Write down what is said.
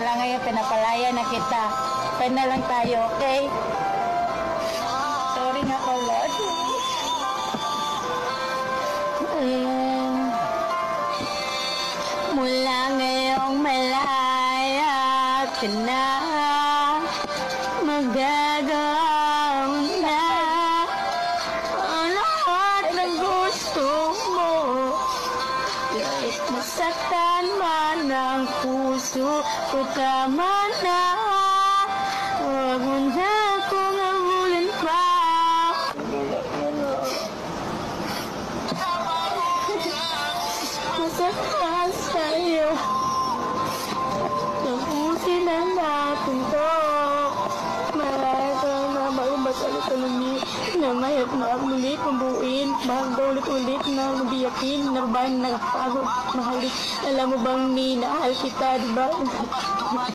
lang ngayon, pinapalaya na kita. Pwede na lang tayo, okay? Sorry nga pala. Mula ngayong malaya ka na, magagawin na ang lahat ng gusto mo. Kahit masaktan man ang puso ko, tama na. Huwag mo na akong habulin pa. Masaktan sa'yo, tapusin na natin to. Marami kang mabaubat ulit ulit na mayat na ulit mabuuin, bago ulit-ulit na mabiyakin, na ba nagpagod, mahalik. Alam mo bang minahal kita, diba?